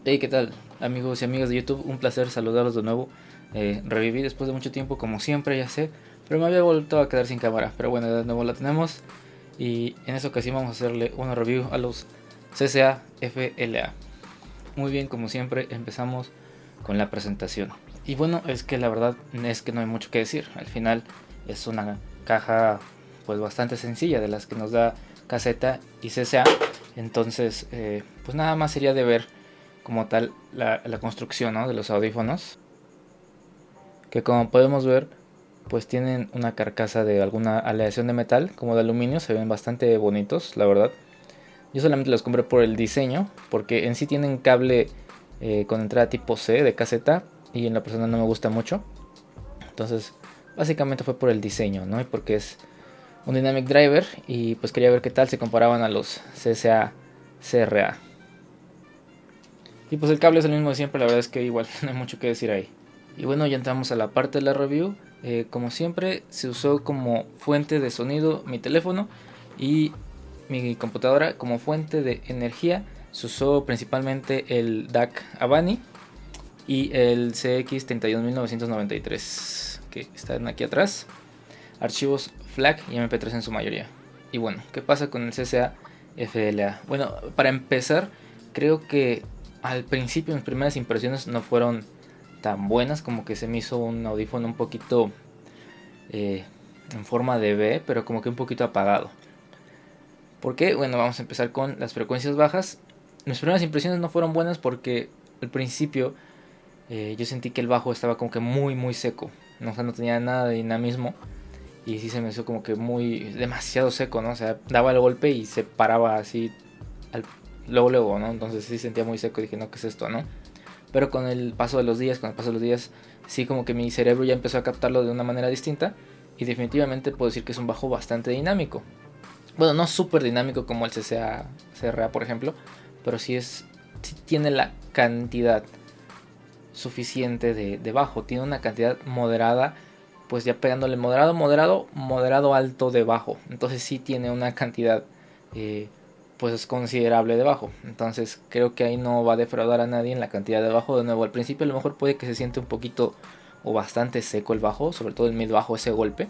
Hey, ¿qué tal, amigos y amigas de YouTube? Un placer saludarlos de nuevo. Reviví después de mucho tiempo, como siempre, ya sé, pero me había vuelto a quedar sin cámara. Pero bueno, de nuevo la tenemos y en esta ocasión vamos a hacerle una review a los CCA FLA. Muy bien, como siempre, empezamos con la presentación. Y bueno, es que la verdad es que no hay mucho que decir. Al final es una caja pues bastante sencilla de las que nos da caseta y CCA. Entonces, pues nada más sería de ver como tal la construcción, ¿no?, de los audífonos, que como podemos ver pues tienen una carcasa de alguna aleación de metal como de aluminio. Se ven bastante bonitos, la verdad. Yo solamente los compré por el diseño, porque en sí tienen cable con entrada tipo C de caseta y en la persona no me gusta mucho. Entonces básicamente fue por el diseño, ¿no?, y porque es un Dynamic Driver y pues quería ver qué tal se comparaban a los CSA CRA. Y pues el cable es el mismo de siempre, la verdad es que igual no hay mucho que decir ahí. Y bueno, ya entramos a la parte de la review. Como siempre, se usó como fuente de sonido mi teléfono y mi computadora. Como fuente de energía se usó principalmente el DAC Avani y el CX31993, que están aquí atrás. Archivos FLAC y MP3 en su mayoría. Y bueno, ¿qué pasa con el CCA FLA? Bueno, para empezar, creo que al principio mis primeras impresiones no fueron tan buenas, como que se me hizo un audífono un poquito eh, en forma de V, pero como que un poquito apagado. ¿Por qué? Bueno, vamos a empezar con las frecuencias bajas. Mis primeras impresiones no fueron buenas porque al principio yo sentí que el bajo estaba como que muy seco, ¿no? O sea, no tenía nada de dinamismo y sí se me hizo como que muy demasiado seco, ¿no? O sea, daba el golpe y se paraba así al, luego, ¿no? Entonces sí sentía muy seco y dije, no, ¿qué es esto, no? Pero con el paso de los días, sí como que mi cerebro ya empezó a captarlo de una manera distinta y definitivamente puedo decir que es un bajo bastante dinámico. Bueno, no súper dinámico como el CCA, CRA, por ejemplo, pero sí tiene la cantidad suficiente de bajo, tiene una cantidad moderada, pues ya pegándole moderado alto de bajo, entonces sí tiene una cantidad eh, pues considerable de bajo. Entonces creo que ahí no va a defraudar a nadie en la cantidad de bajo. De nuevo, al principio a lo mejor puede que se siente un poquito o bastante seco el bajo, sobre todo el mid bajo, ese golpe,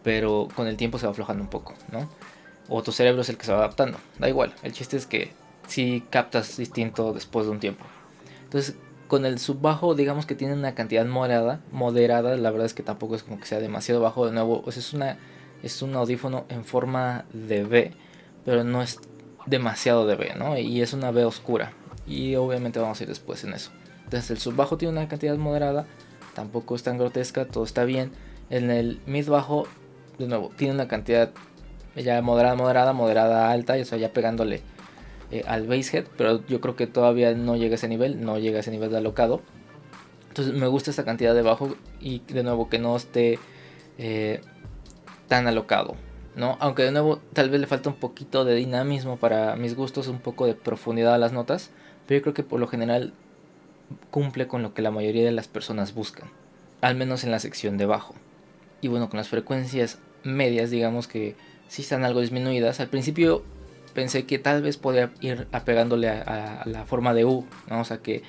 pero con el tiempo se va aflojando un poco, ¿no? O tu cerebro es el que se va adaptando, da igual, el chiste es que si captas distinto después de un tiempo. Entonces, con el subbajo, digamos que tiene una cantidad moderada, la verdad es que tampoco es como que sea demasiado bajo. De nuevo, o sea, es un audífono en forma de V, pero no es demasiado de V, ¿no? Y es una V oscura. Y obviamente vamos a ir después en eso. Entonces, el subbajo tiene una cantidad moderada, tampoco es tan grotesca, todo está bien. En el mid bajo, de nuevo, tiene una cantidad ya moderada alta, o sea, ya pegándole al basshead, pero yo creo que todavía no llega a ese nivel, no llega a ese nivel de alocado. Entonces me gusta esta cantidad de bajo y de nuevo que no esté eh, tan alocado, ¿no? Aunque de nuevo tal vez le falta un poquito de dinamismo para mis gustos, un poco de profundidad a las notas, pero yo creo que por lo general cumple con lo que la mayoría de las personas buscan, al menos en la sección de bajo. Y bueno, con las frecuencias medias, digamos que sí están algo disminuidas. Al principio pensé que tal vez podía ir apegándole a la forma de U, ¿no? O sea, que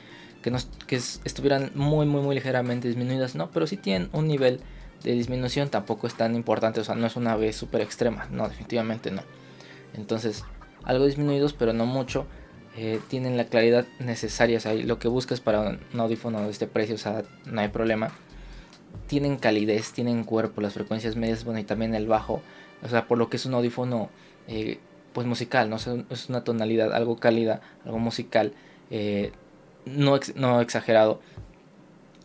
estuvieran muy ligeramente disminuidas, ¿no? Pero sí tienen un nivel de disminución, tampoco es tan importante, o sea, no es una V súper extrema, no, definitivamente no. Entonces, algo disminuidos, pero no mucho. Tienen la claridad necesaria, o sea, lo que buscas para un audífono de este precio, o sea, no hay problema. Tienen calidez, tienen cuerpo, las frecuencias medias, bueno, y también el bajo, o sea, por lo que es un audífono eh, pues musical, ¿no? O sea, es una tonalidad algo cálida, algo musical, eh, no exagerado,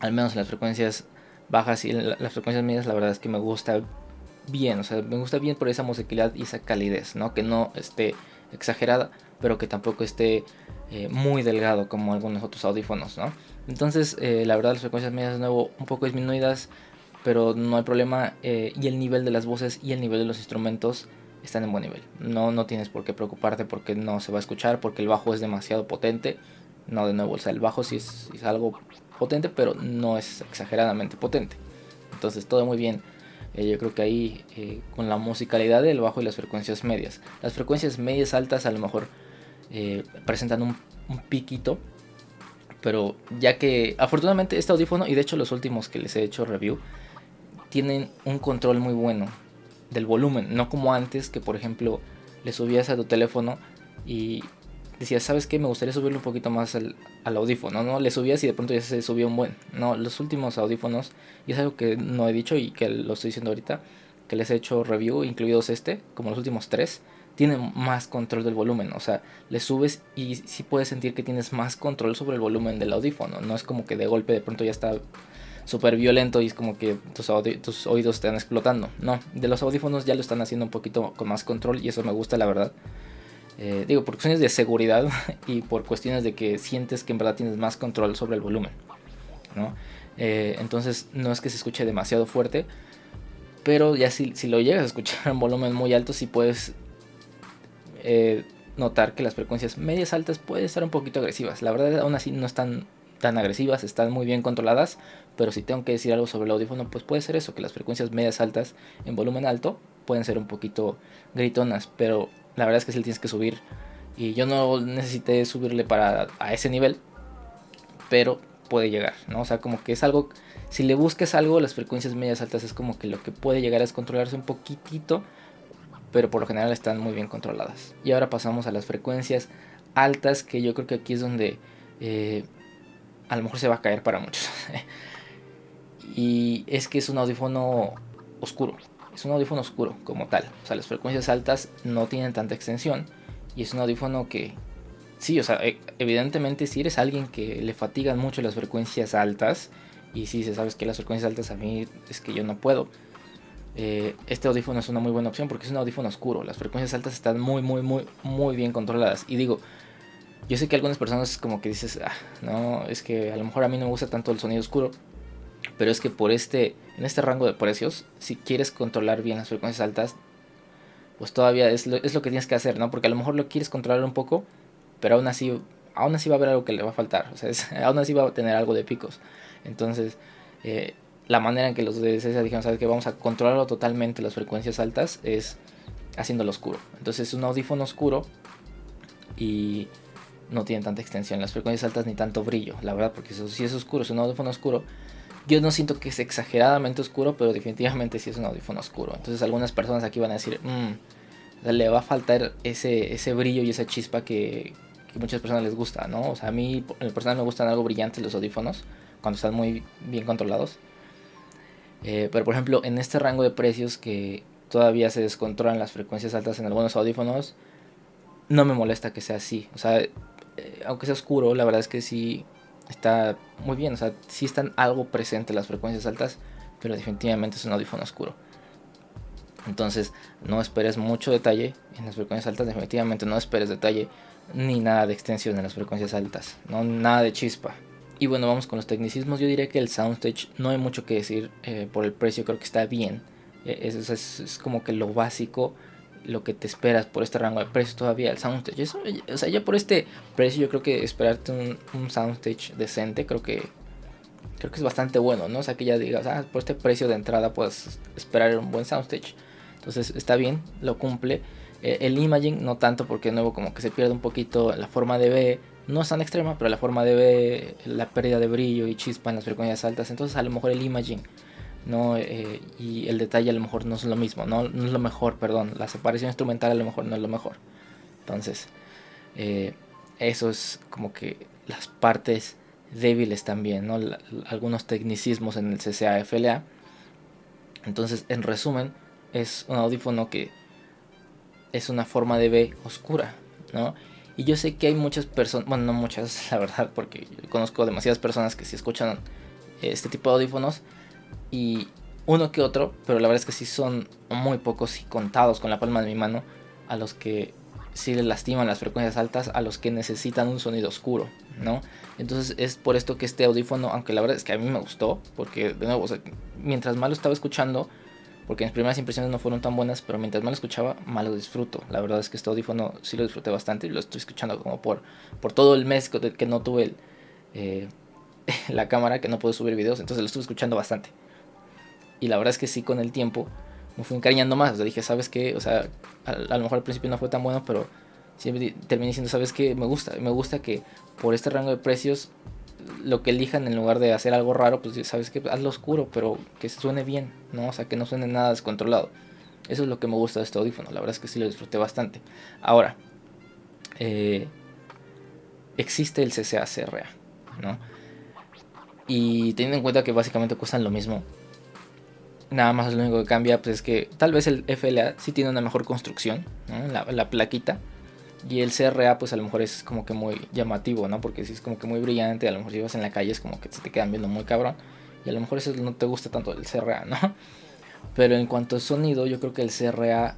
al menos en las frecuencias bajas y en las frecuencias medias, la verdad es que me gusta bien, o sea, me gusta bien por esa musicalidad y esa calidez, ¿no? Que no esté exagerada, pero que tampoco esté muy delgado como algunos otros audífonos, ¿no? Entonces, la verdad, las frecuencias medias de nuevo un poco disminuidas, pero no hay problema. Y el nivel de las voces y el nivel de los instrumentos están en buen nivel. No tienes por qué preocuparte porque no se va a escuchar, porque el bajo es demasiado potente. No, de nuevo, o sea, el bajo sí es algo potente, pero no es exageradamente potente. Entonces, todo muy bien. Yo creo que ahí con la musicalidad del bajo y las frecuencias medias. Las frecuencias medias altas a lo mejor presentan un piquito. Pero ya que afortunadamente este audífono, y de hecho los últimos que les he hecho review, tienen un control muy bueno del volumen. No como antes, que por ejemplo le subías a tu teléfono y decías, ¿sabes qué? Me gustaría subirle un poquito más al audífono, ¿no? Le subías y de pronto ya se subía un buen. No, los últimos audífonos, y es algo que no he dicho y que lo estoy diciendo ahorita, que les he hecho review, incluidos este, como los últimos tres, tienen más control del volumen. O sea, le subes y sí puedes sentir que tienes más control sobre el volumen del audífono. No es como que de golpe de pronto ya está súper violento y es como que tus oídos están explotando. No, de los audífonos ya lo están haciendo un poquito con más control y eso me gusta, la verdad. Digo, por cuestiones de seguridad y por cuestiones de que sientes que en verdad tienes más control sobre el volumen, ¿no? Entonces no es que se escuche demasiado fuerte, pero ya si lo llegas a escuchar en volumen muy alto, sí puedes notar que las frecuencias medias altas pueden estar un poquito agresivas. La verdad, aún así no están tan agresivas, están muy bien controladas, pero si tengo que decir algo sobre el audífono, pues puede ser eso, que las frecuencias medias altas en volumen alto pueden ser un poquito gritonas, pero la verdad es que sí le tienes que subir, y yo no necesité subirle a ese nivel, pero puede llegar, ¿no? O sea, como que es algo, si le busques algo, las frecuencias medias altas es como que lo que puede llegar es controlarse un poquitito, pero por lo general están muy bien controladas. Y ahora pasamos a las frecuencias altas, que yo creo que aquí es donde a lo mejor se va a caer para muchos. Y es que es un audífono oscuro, es un audífono oscuro como tal. O sea, las frecuencias altas no tienen tanta extensión y es un audífono que sí, o sea, evidentemente si eres alguien que le fatigan mucho las frecuencias altas, y si sabes que las frecuencias altas a mí es que yo no puedo, este audífono es una muy buena opción porque es un audífono oscuro. Las frecuencias altas están muy bien controladas. Y digo, yo sé que algunas personas como que dices, no, es que a lo mejor a mí no me gusta tanto el sonido oscuro, pero es que en este rango de precios, si quieres controlar bien las frecuencias altas, pues todavía es lo que tienes que hacer, ¿no? Porque a lo mejor lo quieres controlar un poco, pero aún así va a haber algo que le va a faltar. O sea, aún así va a tener algo de picos. Entonces, la manera en que los de DSS dijeron, ¿sabes qué? Vamos a controlarlo totalmente las frecuencias altas es haciéndolo oscuro. Entonces es un audífono oscuro y no tiene tanta extensión las frecuencias altas ni tanto brillo, la verdad, porque eso sí es oscuro, es un audífono oscuro. Yo no siento que es exageradamente oscuro, pero definitivamente sí es un audífono oscuro. Entonces algunas personas aquí van a decir, le va a faltar ese brillo y esa chispa que muchas personas les gusta, ¿no? O sea, a mí en el personal me gustan algo brillantes los audífonos, cuando están muy bien controlados. Pero por ejemplo, en este rango de precios que todavía se descontrolan las frecuencias altas en algunos audífonos, no me molesta que sea así. O sea, aunque sea oscuro, la verdad es que sí está muy bien. O sea, sí están algo presentes las frecuencias altas, pero definitivamente es un audífono oscuro. Entonces, no esperes mucho detalle en las frecuencias altas. Definitivamente no esperes detalle ni nada de extensión en las frecuencias altas. No, nada de chispa. Y bueno, vamos con los tecnicismos. Yo diría que el soundstage no hay mucho que decir por el precio. Creo que está bien. Es como que lo básico, lo que te esperas por este rango de precios todavía. El soundstage. O sea, ya por este precio yo creo que esperarte un soundstage decente, creo que es bastante bueno, ¿no? O sea, que ya digas, por este precio de entrada puedes esperar un buen soundstage. Entonces está bien, lo cumple. El imaging no tanto porque de nuevo como que se pierde un poquito la forma de B. No es tan extrema, pero la forma de B, la pérdida de brillo y chispa en las frecuencias altas. Entonces a lo mejor el imaging no y el detalle a lo mejor no es lo mismo, no es lo mejor, perdón. La separación instrumental a lo mejor no es lo mejor. Entonces eso es como que las partes débiles también, ¿no? Algunos tecnicismos en el CCA-FLA. Entonces, en resumen, es un audífono que es una forma de B oscura, ¿no? Y yo sé que hay muchas personas, bueno, no muchas, la verdad, porque yo conozco demasiadas personas que sí escuchan este tipo de audífonos y uno que otro, pero la verdad es que sí son muy pocos y contados con la palma de mi mano a los que sí les lastiman las frecuencias altas, a los que necesitan un sonido oscuro, ¿no? Entonces es por esto que este audífono, aunque la verdad es que a mí me gustó, porque de nuevo, o sea, mientras más lo estaba escuchando, porque mis primeras impresiones no fueron tan buenas, pero mientras más lo escuchaba, más lo disfruto. La verdad es que este audífono sí lo disfruté bastante y lo estoy escuchando como por todo el mes que no tuve eh, la cámara, que no puedo subir videos, entonces lo estuve escuchando bastante. Y la verdad es que sí, con el tiempo me fui encariñando más. O sea, dije, ¿sabes qué? O sea, a lo mejor al principio no fue tan bueno, pero siempre terminé diciendo, ¿sabes qué? Me gusta que por este rango de precios lo que elijan en lugar de hacer algo raro, pues sabes que hazlo oscuro, pero que suene bien, ¿no? O sea, que no suene nada descontrolado. Eso es lo que me gusta de este audífono, la verdad es que sí lo disfruté bastante. Ahora, eh, existe el CCA CRA, ¿no? Y teniendo en cuenta que básicamente cuestan lo mismo, nada más lo único que cambia pues es que tal vez el FLA sí tiene una mejor construcción, ¿no? La plaquita. Y el CRA pues a lo mejor es como que muy llamativo, ¿no? Porque si es como que muy brillante, a lo mejor si vas en la calle es como que se te quedan viendo muy cabrón. Y a lo mejor eso no te gusta tanto el CRA, ¿no? Pero en cuanto a sonido, yo creo que el CRA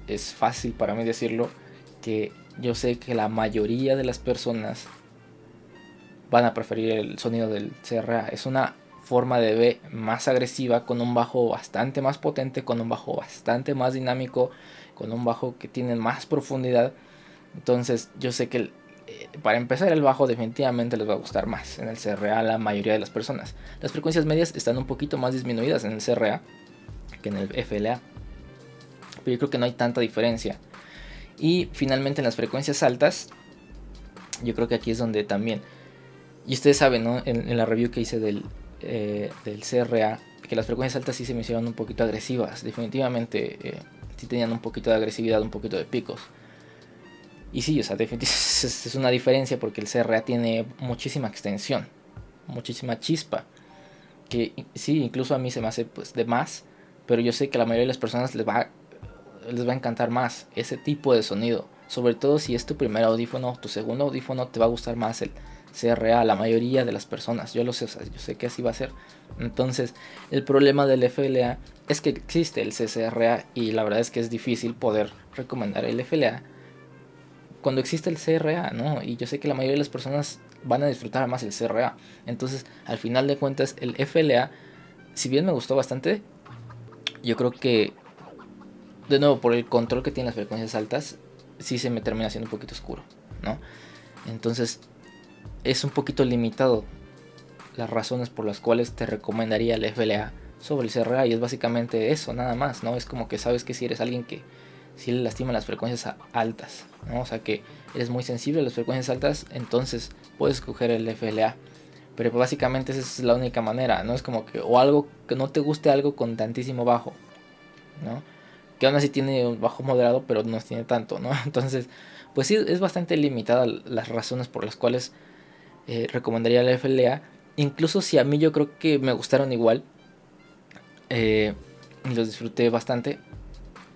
es fácil para mí decirlo, que yo sé que la mayoría de las personas van a preferir el sonido del CRA. Es una forma de B más agresiva, con un bajo bastante más potente, con un bajo bastante más dinámico, con un bajo que tiene más profundidad. Entonces yo sé que para empezar el bajo definitivamente les va a gustar más en el CRA a la mayoría de las personas. Las frecuencias medias están un poquito más disminuidas en el CRA que en el FLA, pero yo creo que no hay tanta diferencia. Y finalmente en las frecuencias altas, yo creo que aquí es donde también, y ustedes saben, ¿no? En la review que hice del CRA, que las frecuencias altas sí se me hicieron un poquito agresivas, definitivamente sí tenían un poquito de agresividad, un poquito de picos. Y sí, o sea, definitivamente es una diferencia porque el CRA tiene muchísima extensión, muchísima chispa, que sí, incluso a mí se me hace pues de más, pero yo sé que a la mayoría de las personas les va a encantar más ese tipo de sonido, sobre todo si es tu primer audífono, tu segundo audífono, te va a gustar más el CRA, la mayoría de las personas, yo lo sé, o sea, yo sé que así va a ser. Entonces, el problema del FLA es que existe el CCRA y la verdad es que es difícil poder recomendar el FLA cuando existe el CRA, ¿no? Y yo sé que la mayoría de las personas van a disfrutar más el CRA. Entonces, al final de cuentas, el FLA, si bien me gustó bastante, yo creo que, de nuevo, por el control que tiene las frecuencias altas, sí se me termina haciendo un poquito oscuro, ¿no? Entonces, es un poquito limitado las razones por las cuales te recomendaría el FLA sobre el CRA. Y es básicamente eso, nada más, ¿no? Es como que sabes que si eres alguien que si le lastiman las frecuencias altas, ¿no? O sea que eres muy sensible a las frecuencias altas, entonces puedes escoger el FLA. Pero básicamente esa es la única manera, ¿no? Es como que, o algo que no te guste algo con tantísimo bajo, ¿no? Que aún así tiene un bajo moderado, pero no tiene tanto, ¿no? Entonces, pues sí, es bastante limitada las razones por las cuales recomendaría la FLA. Incluso si a mí yo creo que me gustaron igual, y los disfruté bastante,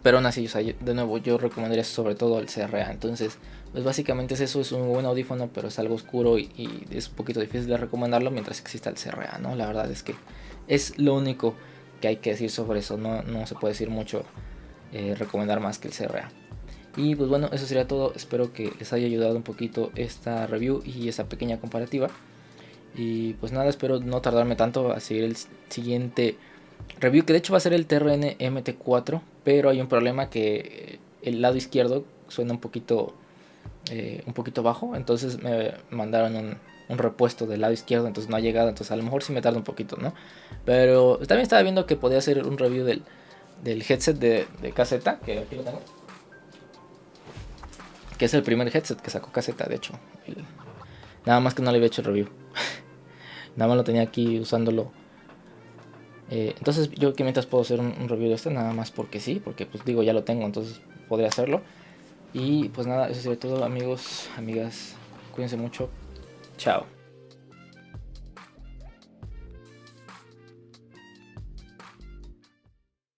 pero aún así, o sea, de nuevo, yo recomendaría sobre todo el CRA. Entonces, pues básicamente es eso, es un buen audífono, pero es algo oscuro y es un poquito difícil de recomendarlo mientras exista el CRA, ¿no? La verdad es que es lo único que hay que decir sobre eso, no se puede decir mucho, recomendar más que el CRA. Y pues bueno, eso sería todo, espero que les haya ayudado un poquito esta review y esta pequeña comparativa. Y pues nada, espero no tardarme tanto a seguir el siguiente review, que de hecho va a ser el TRN MT4, pero hay un problema que el lado izquierdo suena un poquito bajo, entonces me mandaron un repuesto del lado izquierdo, entonces no ha llegado, entonces a lo mejor sí me tarda un poquito, ¿no? Pero también estaba viendo que podía hacer un review del headset de caseta, que aquí lo tengo, que es el primer headset que sacó caseta, de hecho. Nada más que no le había hecho el review. Nada más lo tenía aquí usándolo. Entonces yo que mientras puedo hacer un review de este, nada más porque sí, porque pues digo ya lo tengo, entonces podría hacerlo. Y pues nada, eso sería todo, amigos, amigas, cuídense mucho, chao.